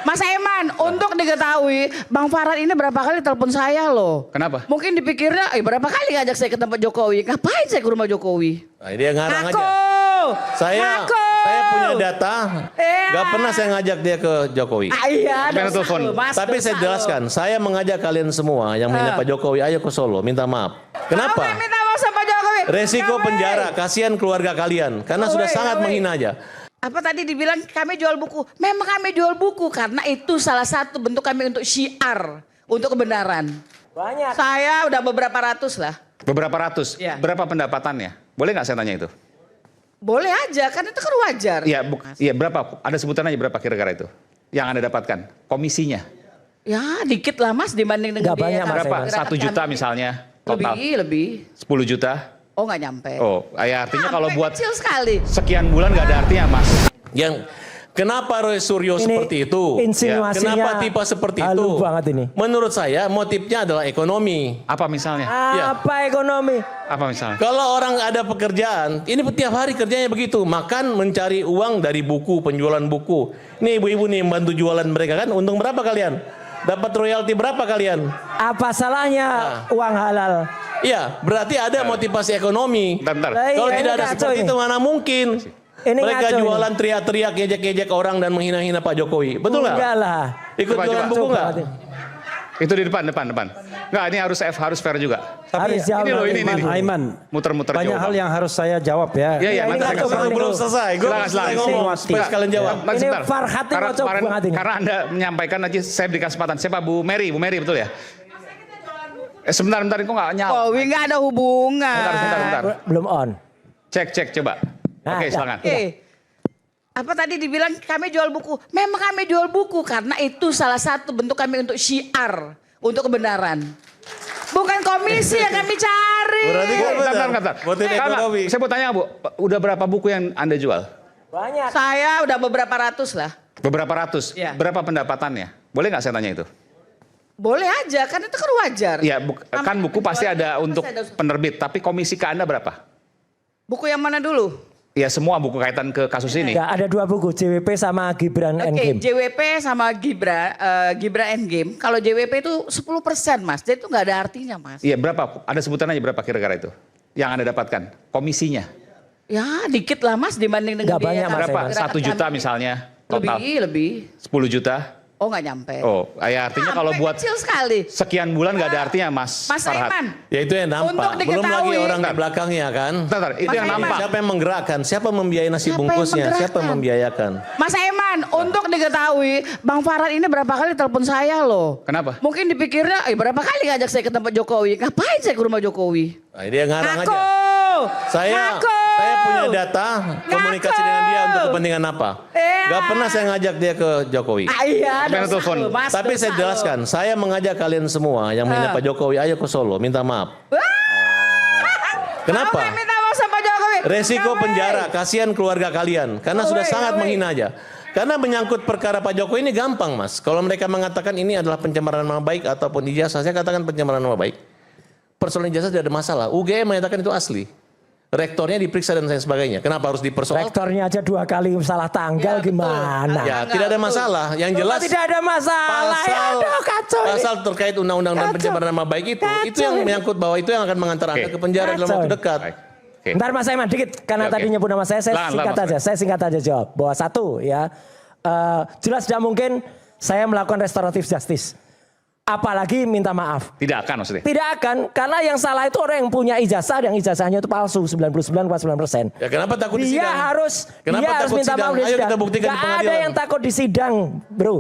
Mas Aiman, untuk diketahui, Bang Farhan ini berapa kali telepon saya loh. Kenapa? Mungkin dipikirnya, berapa kali ngajak saya ke tempat Jokowi? Ngapain saya ke rumah Jokowi? Nah, dia ngarang Ngaku! aja. Saya punya data, Iya. gak pernah saya ngajak dia ke Jokowi. Iya, Pengen dosa telepon. lo, Mas, Tapi dosa saya lo. jelaskan, saya mengajak kalian semua yang menghina Pak Jokowi, ayo ke Solo, minta maaf. Kenapa? Kamu minta maaf sama Pak Jokowi. Resiko Kamu. penjara, kasihan keluarga kalian, karena sudah sangat menghina aja. Apa tadi dibilang kami jual buku? Memang kami jual buku karena itu salah satu bentuk kami untuk syiar, untuk kebenaran. Banyak. Saya udah beberapa ratus lah. Beberapa ratus. Iya. Berapa pendapatannya? Boleh nggak saya tanya itu? Boleh aja, kan itu kan wajar. Iya, iya berapa? Ada sebutan aja berapa kira-kira itu? Yang Anda dapatkan? Komisinya? Ya dikit lah Mas dibanding dengan Nggak banyak, Mas, Berapa? Aiman. 1 juta misalnya total? Lebih. 10 juta? Oh nggak nyampe. Oh, ya artinya kalau Nyampe, buat kecil sekali. sekian bulan nggak ada artinya, Mas. Yang kenapa Roy Suryo Ini seperti itu? insinuasinya Kenapa tipe seperti itu? halus banget ini. Menurut saya motifnya adalah ekonomi. Apa misalnya? Apa ekonomi? Apa misalnya? Kalau orang ada pekerjaan, ini tiap hari kerjanya begitu, makan mencari uang dari buku, penjualan buku. Nih ibu-ibu nih membantu jualan mereka kan, untung berapa kalian? Dapat royalti berapa kalian? Apa salahnya uang halal? Iya, berarti ada motivasi ekonomi. Bentar. Lah, Kalau iya, tidak ini ada ngaco seperti ini. itu mana mungkin? Ini Mereka ngaco ini. jualan teriak-teriak, ngejek-ngejek orang dan menghina-hina Pak Jokowi. Betul nggak? Enggak lah. Ikut Coba, jualan coba. buku nggak? Itu di depan. Nggak, ini harus fair juga. Harus jawab. Ini loh, ini. Aiman, Muter-muter banyak jawab. hal yang harus saya jawab ya. Iya, Ya, nanti ini saya ngaco kasih. banget. Belum selesai. Gue Silakan, silakan. ngomong. Insinuasi. Sekalian jawab. Bang, Ini sebentar. Farhat ini Karena ngocok banget ini. karena Anda menyampaikan nanti saya beri kesempatan. Siapa Bu Mary? Bu Mary betul ya? Sebentar, kok nggak nyala. Jokowi nggak ada hubungan. Bentar. Belum on. Cek coba. Nah, Oke, ya. silakan. Apa tadi dibilang kami jual buku? Memang kami jual buku karena itu salah satu bentuk kami untuk syiar, untuk kebenaran. Bukan komisi yang kami cari. Berarti kan Bentar. motif Karena ekonomi. saya mau tanya Bu, udah berapa buku yang Anda jual? Banyak. Saya udah beberapa ratus lah. Beberapa ratus. Iya. Berapa pendapatannya? Boleh nggak saya tanya itu? Boleh aja, kan itu kan wajar. Iya, kan buku pasti ada untuk penerbit, tapi komisi ke Anda berapa? Buku yang mana dulu? Ya semua buku kaitan ke kasus ini. Enggak, ada 2 buku, JWP sama Gibran Oke, Endgame. JWP sama Gibran Endgame. Kalau JWP itu 10% Mas, jadi itu nggak ada artinya Mas. Iya, berapa? Ada sebutan aja berapa kira-kira itu? Yang Anda dapatkan? Komisinya? Ya dikit lah Mas dibanding dengan Nggak banyak, Mas, Berapa? Aiman. 1 juta misalnya total? Lebih. 10 juta? Oh nggak nyampe. Oh, ya artinya kalau Nyampe, buat kecil sekali. sekian bulan nggak ada artinya, Mas Mas Farhat. Aiman, Ya itu yang Untuk nampak. Belum lagi diketahui. orang di belakangnya kan. Bentar, itu Mas yang Aiman. nampak. Siapa yang menggerakkan? Siapa membiayai nasi Siapa yang bungkusnya? Siapa yang menggerakkan? membiayakan? Mas Aiman, untuk diketahui, Bang Farhan ini berapa kali telepon saya loh. Kenapa? Mungkin dipikirnya, berapa kali ngajak saya ke tempat Jokowi? Ngapain saya ke rumah Jokowi? Nah, dia ngarang Ngaku! aja. Saya punya data komunikasi dengan dia untuk kepentingan apa? Iya. Gak pernah saya ngajak dia ke Jokowi. Iya, Pengen dosa telepon. lo, Mas, Tapi dosa saya lo. jelaskan, saya mengajak kalian semua yang menghina Pak Jokowi, ayo ke Solo, minta maaf. Kenapa? Kamu yang minta maaf sama Pak Jokowi. Resiko Kamu. penjara, kasihan keluarga kalian, karena sudah sangat menghina aja. Karena menyangkut perkara Pak Jokowi ini gampang Mas. Kalau mereka mengatakan ini adalah pencemaran nama baik ataupun ijazah, saya katakan pencemaran nama baik. Persoalan ijazah tidak ada masalah. UGM menyatakan itu asli. Rektornya diperiksa dan lain sebagainya. Kenapa harus dipersoalkan? Rektornya aja 2 kali salah tanggal gimana? Ya, tidak ada masalah. Yang jelas Tidak ada masalah. Ya, aduh, kacau ini. pasal terkait undang-undang dan Kacau. pencemaran nama baik itu Kacau yang ini. menyangkut bahwa itu yang akan mengantar Anda Oke. ke penjara dalam Kacau. waktu dekat. Baik. Oke. Ntar Mas Aiman dikit karena Oke. tadi nyebut nama saya Silakan, singkat Mas. aja. Saya singkat aja jawab bahwa 1 ya jelas tidak mungkin saya melakukan restoratif justice. Apalagi minta maaf. Tidak akan maksudnya. Tidak akan karena yang salah itu orang yang punya ijazah yang ijazahnya itu palsu 99,9%. Ya kenapa takut di Dia sidang? harus Kenapa dia harus takut minta sidang? maaf di Ayo sidang. kita buktikan di Gak ada pengadilan. yang takut di sidang, bro.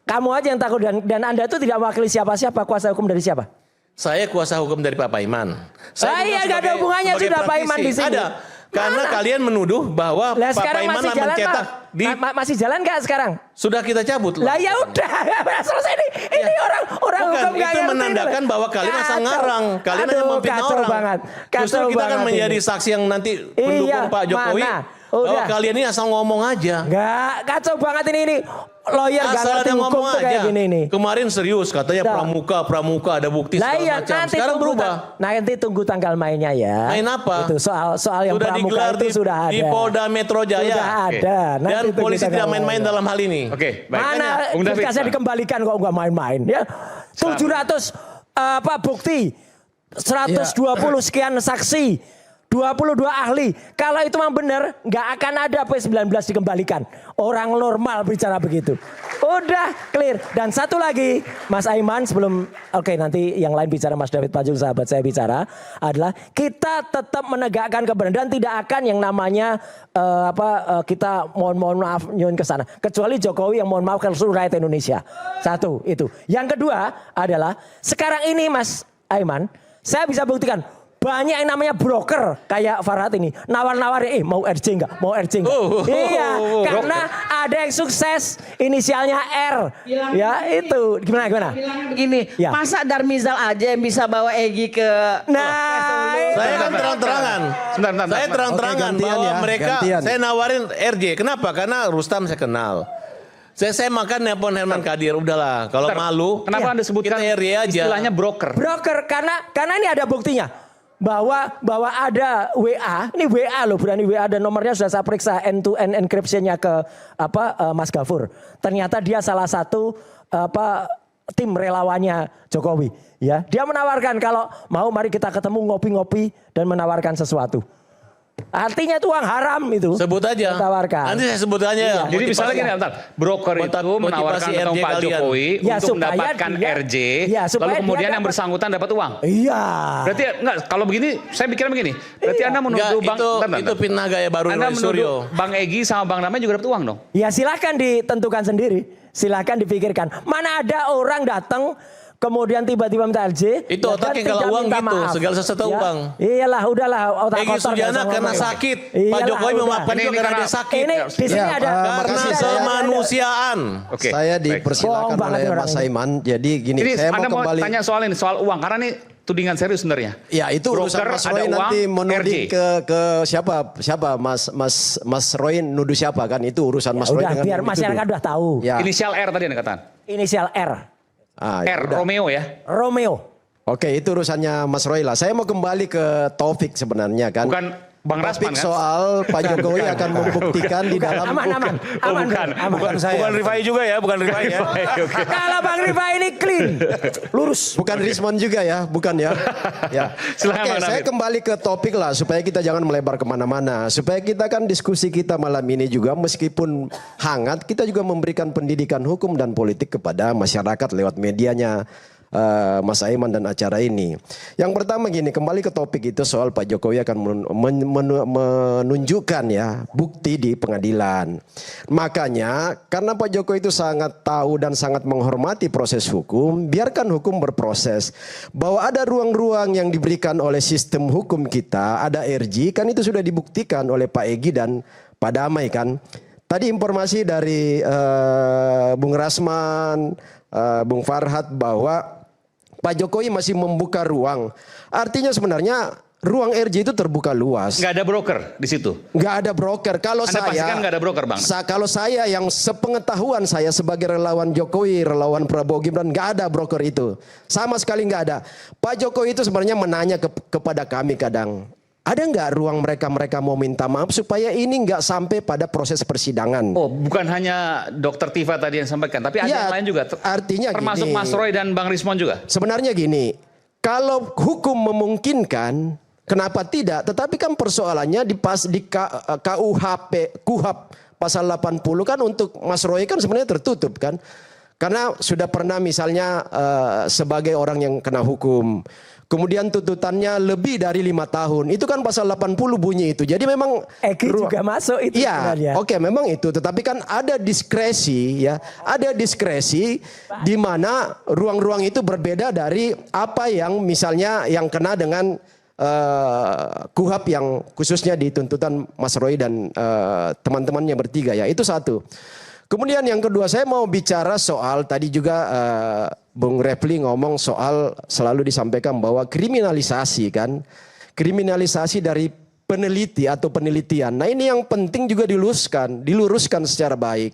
Kamu aja yang takut dan Anda itu tidak mewakili siapa-siapa, kuasa hukum dari siapa? Saya kuasa hukum dari Pak Paiman. Iya, nggak ada hubungannya sudah Pak Iman di sini. Ada. Karena kalian menuduh bahwa Lah Pak sekarang Paiman masih jalan mencetak Pak? di Masih jalan nggak sekarang? sudah kita cabut loh. Lah ya udah, selesai ini. Ini orang Bukan, hukum nggak itu ngerti menandakan ini. bahwa kalian asal Kacau. ngarang. Kalian hanya Aduh, memfitnah kacau orang. banget. Justru Kacau kita akan banget menjadi ini. saksi yang nanti pendukung Iya, Pak Jokowi. mana? Bahwa Udah. kalian ini asal ngomong aja. Enggak, kacau banget ini. Lawyer gak Asal ngerti ada hukum ngomong tuh kayak aja. gini nih. Kemarin serius katanya Nah. pramuka ada bukti Lah segala iya, macam. nanti Sekarang tunggu berubah. nanti tunggu tanggal mainnya ya. Main apa? Itu soal yang Sudah pramuka digelar itu sudah ada. di Polda Metro Jaya. Sudah ada. Nanti Dan tunggu polisi tanggal tidak main-main mainnya. dalam hal ini. Oke, baik. Mana Bung David, berkasnya Pak. dikembalikan kok nggak main-main ya. 700 bukti, 120 sekian saksi, 22 ahli. Kalau itu memang benar, nggak akan ada P19 dikembalikan. Orang normal bicara begitu. Udah clear. Dan satu lagi, Mas Aiman sebelum nanti yang lain bicara, Mas David Pajul sahabat saya bicara adalah kita tetap menegakkan kebenaran dan tidak akan yang namanya kita mohon maaf nyun ke sana. Kecuali Jokowi yang mohon maaf ke seluruh rakyat Indonesia. Satu itu. Yang kedua adalah sekarang ini Mas Aiman, saya bisa buktikan banyak yang namanya broker kayak Farhad ini nawar-nawarin mau RJ enggak, mau RJ enggak. Iya, karena ada yang sukses inisialnya R. Ya itu gimana? Begini, Ya. masa Darmizal aja yang bisa bawa Egy ke Nah, Saya kan terang-terangan. Sebentar. Saya terang-terangan Oke, gantian bahwa ya, mereka gantian. saya nawarin RJ. Kenapa? Karena Rustam saya kenal. Saya makan nelpon Herman Kadir, udahlah. Kalau Bentar. malu, Kenapa Iya. Anda sebutkan kita RJ aja. istilahnya broker? broker karena ini ada buktinya bahwa ada WA, ini WA loh, berani WA dan nomornya sudah saya periksa end-to-end encryption-nya ke Mas Gafur. Ternyata dia salah satu tim relawannya Jokowi, ya. Dia menawarkan kalau mau mari kita ketemu ngopi-ngopi dan menawarkan sesuatu. Artinya itu uang haram itu. Sebut aja. Ditawarkan. Nanti saya sebut aja. Jadi misalnya gini, bentar. Broker itu Motivasi menawarkan ketemu RJ Pak kalian. Jokowi Ya, untuk supaya mendapatkan dia- RJ, ya, supaya lalu dia kemudian yang dapat- bersangkutan dapat uang. Iya. Berarti enggak, kalau begini, saya pikir begini. Berarti Anda Enggak, menuduh Bang, itu fitnah gaya baru Anda Roy Suryo. menuduh Bang Egy sama Bang Damai juga dapat uang dong? Ya silakan ditentukan sendiri, silakan dipikirkan. Mana ada orang datang kemudian tiba-tiba minta LJ. Itu dan otaknya tidak kalau uang minta gitu, maaf. segala sesuatu Ya, uang. Iyalah, udahlah otak Egy kotor, Sujana nggak usah karena ngomong. sakit. Pak Iyalah, Jokowi udah. memaafkan Ini juga karena karena- dia sakit. Ini di sini Ya, ada terima Karena kasih, saya- kemanusiaan. Oke. Saya baik. dipersilakan Bohong banget oleh orang Mas ini. Aiman. Jadi gini, Jadi saya Anda mau mau kembali. tanya soal ini, soal uang. Karena ini tudingan serius sebenarnya. Ya itu urusan Broker, Mas ada Roy uang, nanti menuding RJ. ke siapa Mas Roy nuduh siapa kan itu urusan Mas Roy Udah dengan biar yang masyarakat dituduh. udah tahu. Ya. Inisial R tadi Anda katakan. Inisial R. Ya R, udah. Romeo ya. Romeo. Oke itu urusannya Mas Roy lah. Saya mau kembali ke topik sebenarnya kan. Bukan Bang Rasman Topik kan? soal Pak Jokowi akan membuktikan di dalam Aman. Oh, bukan. Bukan Rifai juga ya, bukan Rifai ya. Kalau Bang Rifai ini clean, lurus. Bukan Rismon juga ya, bukan ya. Ya. Silakan, Oke, Bang saya David. kembali ke topik lah supaya kita jangan melebar kemana-mana. Supaya kita kan diskusi kita malam ini juga meskipun hangat, kita juga memberikan pendidikan hukum dan politik kepada masyarakat lewat medianya. Mas Aiman dan acara ini. Yang pertama gini, kembali ke topik itu soal Pak Jokowi akan menunjukkan ya bukti di pengadilan. Makanya karena Pak Jokowi itu sangat tahu dan sangat menghormati proses hukum, biarkan hukum berproses. Bahwa ada ruang-ruang yang diberikan oleh sistem hukum kita, ada RJ, kan itu sudah dibuktikan oleh Pak Egy dan Pak Damai kan. Tadi informasi dari Bung Rasman, Bung Farhad bahwa Pak Jokowi masih membuka ruang. Artinya sebenarnya ruang RJ itu terbuka luas. Nggak ada broker di situ. Nggak ada broker. Kalau Anda saya, pastikan nggak ada broker, Bang? Kalau saya yang sepengetahuan saya sebagai relawan Jokowi, relawan Prabowo Gibran, nggak ada broker itu. Sama sekali nggak ada. Pak Jokowi itu sebenarnya menanya kepada kami kadang, ada nggak ruang mereka mau minta maaf supaya ini nggak sampai pada proses persidangan. Oh, bukan hanya Dokter Tifa tadi yang sampaikan, tapi ada Ya, yang lain juga. artinya termasuk gini. Mas Roy dan Bang Rismon juga. Sebenarnya gini, kalau hukum memungkinkan, kenapa tidak? Tetapi kan persoalannya di KUHP pasal 80 kan untuk Mas Roy kan sebenarnya tertutup kan. Karena sudah pernah misalnya sebagai orang yang kena hukum. Kemudian tuntutannya lebih dari 5 tahun. Itu kan pasal 80 bunyi itu. Jadi memang Egy juga masuk itu iya, sebenarnya. oke memang itu. Tetapi kan ada diskresi ya. Ada diskresi di mana ruang-ruang itu berbeda dari apa yang misalnya yang kena dengan KUHP yang khususnya di tuntutan Mas Roy dan teman-temannya bertiga ya. Itu satu. Kemudian yang kedua saya mau bicara soal tadi juga Bung Refli ngomong soal selalu disampaikan bahwa kriminalisasi kan. Kriminalisasi dari peneliti atau penelitian. Nah ini yang penting juga diluruskan secara baik.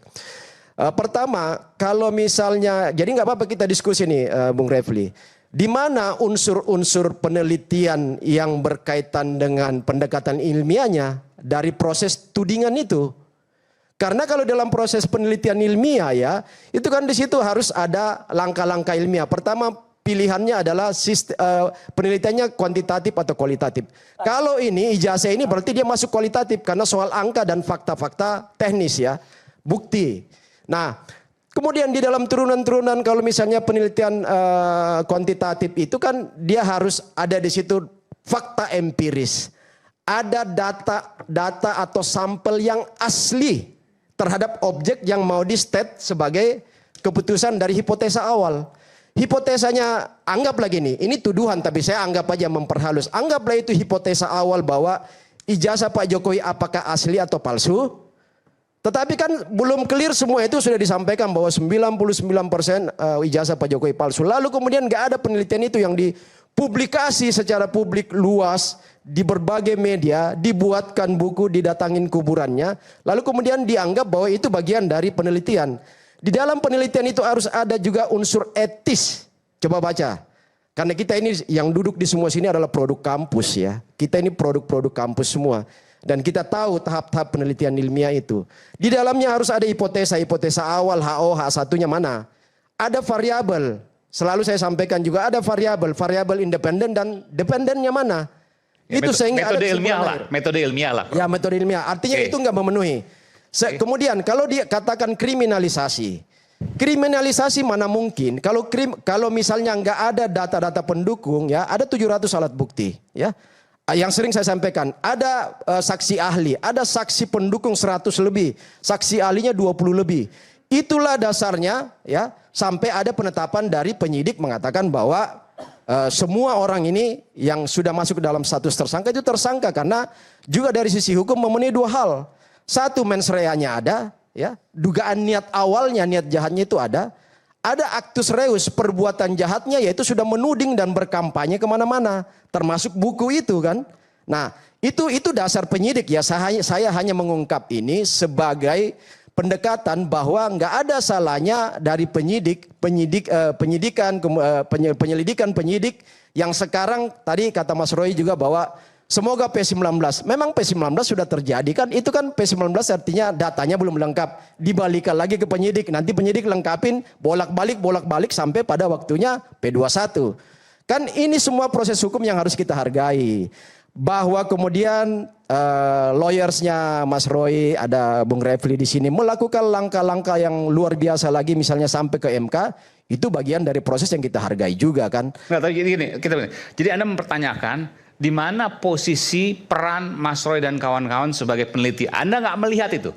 Pertama, kalau misalnya, jadi nggak apa-apa kita diskusi nih, Bung Refli. Di mana unsur-unsur penelitian yang berkaitan dengan pendekatan ilmiahnya dari proses tudingan itu? Karena kalau dalam proses penelitian ilmiah ya, itu kan di situ harus ada langkah-langkah ilmiah. Pertama, pilihannya adalah penelitiannya kuantitatif atau kualitatif. Kalau ini ijazah ini berarti dia masuk kualitatif karena soal angka dan fakta-fakta teknis ya, bukti. Nah, kemudian di dalam turunan-turunan kalau misalnya penelitian kuantitatif itu kan dia harus ada di situ fakta empiris. Ada data atau sampel yang asli terhadap objek yang mau di-state sebagai keputusan dari hipotesa awal. Hipotesanya anggaplah gini, ini tuduhan tapi saya anggap aja memperhalus. Anggaplah itu hipotesa awal bahwa ijazah Pak Jokowi apakah asli atau palsu. Tetapi kan belum clear semua itu sudah disampaikan bahwa 99% ijazah Pak Jokowi palsu. Lalu kemudian nggak ada penelitian itu yang dipublikasi secara publik luas di berbagai media, dibuatkan buku, didatangin kuburannya. Lalu kemudian dianggap bahwa itu bagian dari penelitian. Di dalam penelitian itu harus ada juga unsur etis. Coba baca. Karena kita ini yang duduk di semua sini adalah produk kampus ya. Kita ini produk-produk kampus semua. Dan kita tahu tahap-tahap penelitian ilmiah itu. Di dalamnya harus ada hipotesa awal, HO, H1-nya mana. Ada variabel. Selalu saya sampaikan juga ada variabel independen dan dependennya mana. Ya, itu sehingga metode ada ilmiah lah, metode ilmiah lah. Ya metode ilmiah. Artinya itu nggak memenuhi. Kemudian kalau dia katakan kriminalisasi mana mungkin? Kalau misalnya nggak ada data-data pendukung ya, ada 700 alat bukti ya. Yang sering saya sampaikan, ada saksi ahli, ada saksi pendukung 100 lebih, saksi ahlinya 20 lebih. Itulah dasarnya ya, sampai ada penetapan dari penyidik mengatakan bahwa semua orang ini yang sudah masuk ke dalam status tersangka itu tersangka karena juga dari sisi hukum memenuhi dua hal. Satu, mens reanya ada, ya, dugaan niat awalnya, niat jahatnya itu ada. Ada actus reus, perbuatan jahatnya yaitu sudah menuding dan berkampanye kemana-mana, termasuk buku itu kan. Nah itu dasar penyidik ya. Saya hanya mengungkap ini sebagai pendekatan bahwa nggak ada salahnya dari penyelidikan penyidik yang sekarang tadi kata Mas Roy juga bahwa semoga P19. Memang P19 sudah terjadi kan, itu kan P19 artinya datanya belum lengkap. Dibalikan lagi ke penyidik, nanti penyidik lengkapin bolak-balik sampai pada waktunya P21. Kan ini semua proses hukum yang harus kita hargai. Bahwa kemudian lawyersnya Mas Roy, ada Bung Refli di sini melakukan langkah-langkah yang luar biasa lagi, misalnya sampai ke MK, itu bagian dari proses yang kita hargai juga kan. Nggak, tapi gini, jadi Anda mempertanyakan di mana posisi peran Mas Roy dan kawan-kawan sebagai peneliti? Anda nggak melihat itu?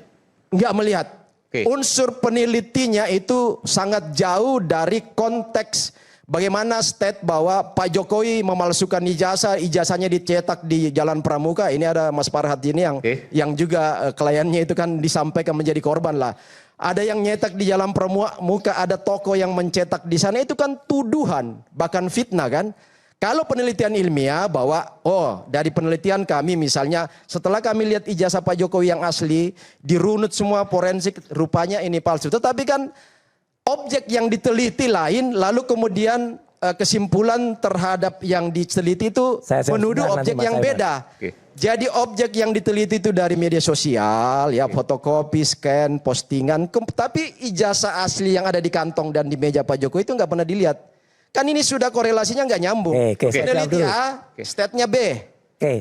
Nggak melihat. Oke. Unsur penelitinya itu sangat jauh dari konteks. Bagaimana state bahwa Pak Jokowi memalsukan ijazahnya dicetak di Jalan Pramuka. Ini ada Mas Farhad ini yang juga kliennya itu kan disampaikan menjadi korban lah. Ada yang nyetak di Jalan Pramuka, ada toko yang mencetak di sana, itu kan tuduhan, bahkan fitnah kan. Kalau penelitian ilmiah bahwa dari penelitian kami misalnya setelah kami lihat ijazah Pak Jokowi yang asli, dirunut semua forensik, rupanya ini palsu. Tetapi kan objek yang diteliti lain, lalu kemudian kesimpulan terhadap yang diteliti itu menuduh objek yang beda. Jadi objek yang diteliti itu dari media sosial, ya fotokopi, scan, postingan. Tapi ijazah asli yang ada di kantong dan di meja Pak Jokowi itu nggak pernah dilihat. Kan ini sudah korelasinya nggak nyambung. Peneliti A, state-nya B.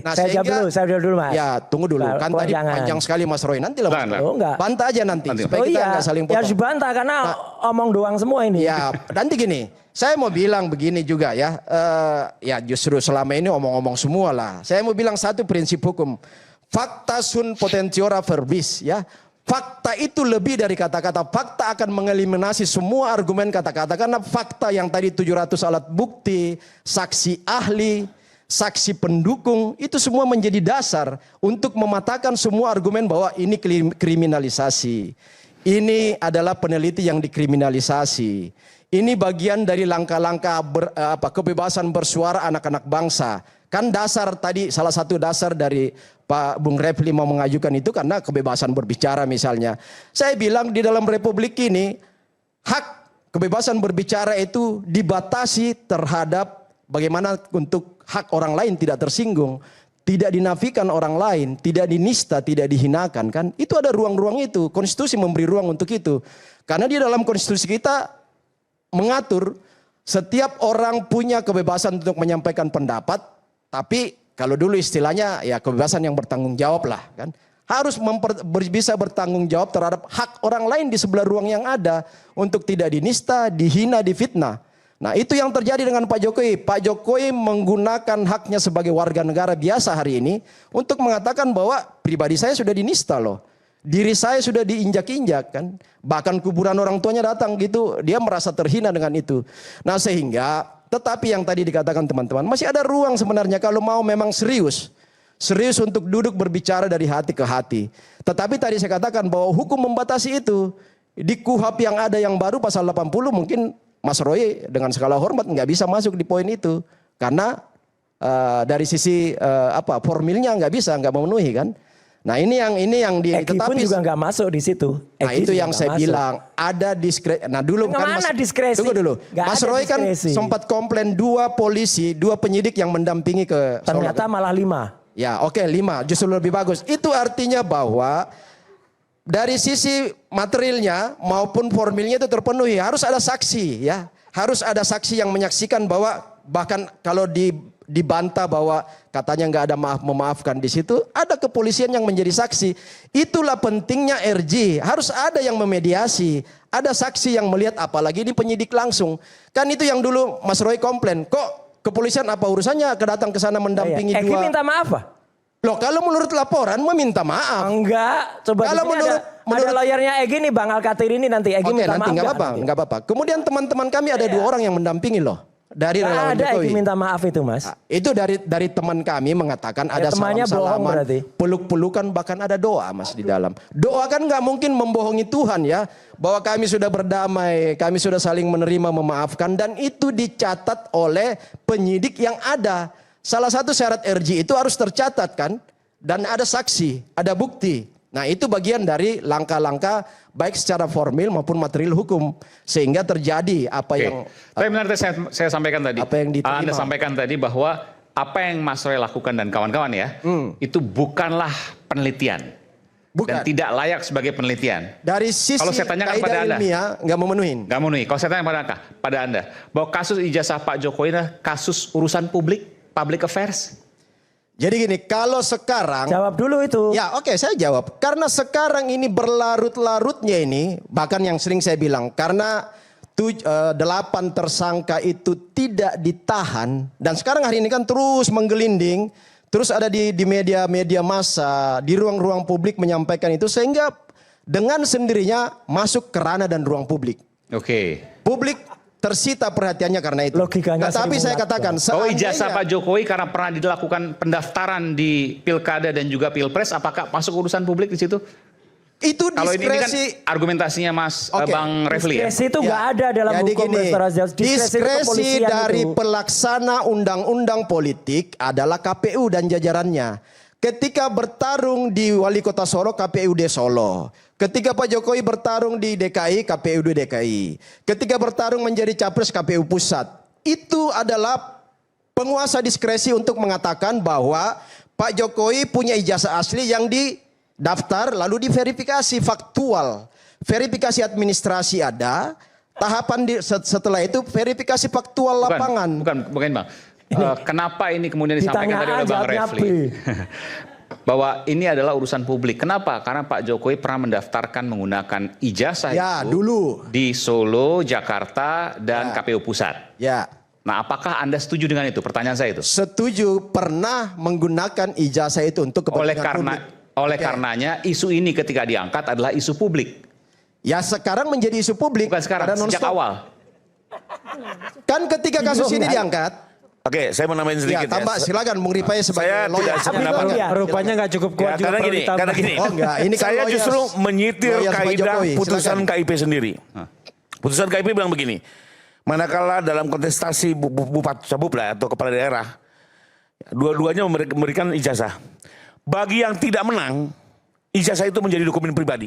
Nah, saya jawab dulu Mas. Ya tunggu dulu, kan tadi panjang sekali Mas Roy, nanti lah Mas. Bantah aja nanti, supaya kita nggak saling potong. Ya harus dibantah karena omong doang semua ini. Ya nanti gini, saya mau bilang begini juga ya, ya justru selama ini omong-omong semua lah. Saya mau bilang satu prinsip hukum, fakta sunt potentiora verbis ya. Fakta itu lebih dari kata-kata. Fakta akan mengeliminasi semua argumen kata-kata, karena fakta yang tadi 700 alat bukti, saksi ahli, saksi pendukung, itu semua menjadi dasar untuk mematahkan semua argumen bahwa ini kriminalisasi. Ini adalah peneliti yang dikriminalisasi. Ini bagian dari langkah-langkah kebebasan bersuara anak-anak bangsa. Kan dasar tadi, salah satu dasar dari Pak Bung Refli mau mengajukan itu karena kebebasan berbicara misalnya. Saya bilang di dalam republik ini hak kebebasan berbicara itu dibatasi terhadap bagaimana untuk hak orang lain tidak tersinggung, tidak dinafikan orang lain, tidak dinista, tidak dihinakan kan. Itu ada ruang-ruang itu. Konstitusi memberi ruang untuk itu. Karena di dalam konstitusi kita mengatur setiap orang punya kebebasan untuk menyampaikan pendapat, tapi kalau dulu istilahnya ya kebebasan yang bertanggung jawab lah kan. Harus bisa bertanggung jawab terhadap hak orang lain di sebelah ruang yang ada untuk tidak dinista, dihina, difitnah. Nah itu yang terjadi dengan Pak Jokowi. Pak Jokowi menggunakan haknya sebagai warga negara biasa hari ini untuk mengatakan bahwa pribadi saya sudah dinista loh. Diri saya sudah diinjak-injak kan. Bahkan kuburan orang tuanya datang gitu. Dia merasa terhina dengan itu. Nah sehingga tetapi yang tadi dikatakan teman-teman masih ada ruang sebenarnya kalau mau memang serius. Serius untuk duduk berbicara dari hati ke hati. Tetapi tadi saya katakan bahwa hukum membatasi itu. Di KUHP yang ada yang baru pasal 80 mungkin Mas Roy dengan segala hormat nggak bisa masuk di poin itu. Karena dari sisi formilnya nggak bisa, nggak memenuhi kan. Nah ini yang tetapi juga nggak masuk di situ. Nah itu yang saya bilang ada diskresi. Nah dulu kan diskresi? Tunggu dulu. Mas Roy kan sempat komplain 2 polisi, 2 penyidik yang mendampingi ke ternyata Solo. Malah 5. Ya oke 5 justru lebih bagus. Itu artinya bahwa dari sisi materialnya maupun formilnya itu terpenuhi. Harus ada saksi ya. Harus ada saksi yang menyaksikan bahwa bahkan kalau dibantah bahwa katanya nggak ada memaafkan di situ, ada kepolisian yang menjadi saksi. Itulah pentingnya RJ. Harus ada yang memediasi. Ada saksi yang melihat apalagi ini penyidik langsung. Kan itu yang dulu Mas Roy komplain. Kok kepolisian apa urusannya datang ke sana mendampingi Egi minta maaf Pak? Loh kalau menurut laporan meminta maaf. Enggak, coba kalau menurut ada lawyernya Egi nih Bang Alkatir ini nanti Egi minta nanti maaf. Enggak apa-apa. Kemudian teman-teman kami ada 2 orang yang mendampingi loh. Dari relawan ada Jokowi. Egi minta maaf itu Mas. Itu dari teman kami mengatakan ada salam-salaman, peluk-pelukan bahkan ada doa Mas di dalam. Doa kan nggak mungkin membohongi Tuhan ya. Bahwa kami sudah berdamai, kami sudah saling menerima, memaafkan. Dan itu dicatat oleh penyidik yang ada. Salah satu syarat RJ itu harus tercatat kan. Dan ada saksi, ada bukti. Nah itu bagian dari langkah-langkah baik secara formil maupun material hukum. Sehingga terjadi apa yang... Tapi benar saya sampaikan tadi. Apa yang diterima. Anda sampaikan tadi bahwa apa yang Mas Roy lakukan dan kawan-kawan ya. Itu bukanlah penelitian. Bukan. Dan tidak layak sebagai penelitian. Dari sisi kalau saya tanyakan pada Anda, ilmiah nggak memenuhi. Nggak memenuhi. Kalau saya tanya pada Anda, bahwa kasus ijazah Pak Jokowi adalah kasus urusan publik, public affairs. Jadi gini, kalau sekarang... Jawab dulu itu. Ya oke, saya jawab. Karena sekarang ini berlarut-larutnya ini, bahkan yang sering saya bilang, karena 8 tersangka itu tidak ditahan, dan sekarang hari ini kan terus menggelinding, terus ada di media-media massa, di ruang-ruang publik menyampaikan itu, sehingga dengan sendirinya masuk ke ranah dan ruang publik. Oke. Publik tersita perhatiannya karena itu. Logikanya tapi saya katakan, ijazah Pak Jokowi karena pernah dilakukan pendaftaran di pilkada dan juga pilpres, apakah masuk urusan publik di situ? Itu diskresi. Kalau ini kan argumentasinya Bang Refli ya. Diskresi itu nggak ada dalam hukum restoratif. Diskresi dari pelaksana undang-undang politik adalah KPU dan jajarannya. Ketika bertarung di Wali Kota Solo, KPUD Solo. Ketika Pak Jokowi bertarung di DKI, KPUD DKI. Ketika bertarung menjadi capres, KPU Pusat. Itu adalah penguasa diskresi untuk mengatakan bahwa Pak Jokowi punya ijazah asli yang daftar lalu diverifikasi faktual. Verifikasi administrasi ada, tahapan setelah itu verifikasi faktual lapangan. Bukan Bang. Kenapa ini kemudian disampaikan tadi oleh Bang Refli? Bahwa ini adalah urusan publik. Kenapa? Karena Pak Jokowi pernah mendaftarkan menggunakan ijazah itu dulu di Solo, Jakarta, dan KPU Pusat. Ya. Nah, apakah Anda setuju dengan itu? Pertanyaan saya itu. Setuju, pernah menggunakan ijazah itu untuk kepentingan publik. Oleh karenanya isu ini ketika diangkat adalah isu publik. Ya sekarang menjadi isu publik. Bukan sekarang, sejak awal. Kan ketika kasus ini diangkat, Oke, saya mau nambahin Ya, sedikit tambah silakan Bung Rifai sebagai Saya lawyer. tidak sependapat. Rupanya nggak cukup kuat juga karena perlu gini, ditambah. karena gini. Oh, enggak, ini kan saya lawyers- justru menyitir lawyers Pak kaidah Jokowi, putusan silakan. KIP sendiri. Putusan KIP bilang begini, manakala dalam kontestasi bupati cabub lah atau kepala daerah, dua-duanya memberikan ijazah. Bagi yang tidak menang, ijazah itu menjadi dokumen pribadi.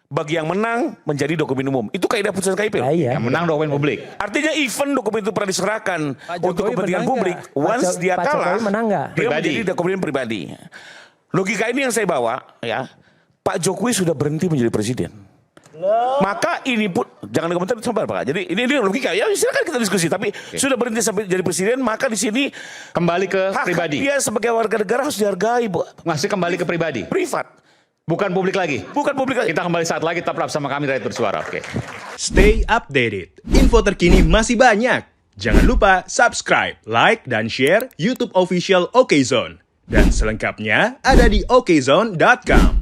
Bagi yang menang menjadi dokumen umum. Itu kaidah putusan KIP. Nah, iya. Yang menang dokumen publik. Artinya even dokumen itu pernah diserahkan untuk Jokowi kepentingan menang publik, nggak? once dia Pak kalah, Jokowi menang nggak? dia Pribadi. menjadi dokumen pribadi. Logika ini yang saya bawa, ya. Pak Jokowi sudah berhenti menjadi presiden. Maka ini pun jangan komentar sampai Pak. Jadi ini logika. Ya silakan kita diskusi. Tapi sudah berhenti sampai jadi presiden, maka di sini Kembali ke hak pribadi. dia sebagai warga negara harus dihargai, Bu. Masih kembali ke pribadi. Privat, Bukan publik lagi. bukan publik. Kita kembali saat lagi, tetap bersama kami Rakyat Bersuara. Oke. Stay updated. Info terkini masih banyak. Jangan lupa subscribe, like, dan share YouTube official OKZone. Dan selengkapnya ada di okezone.com.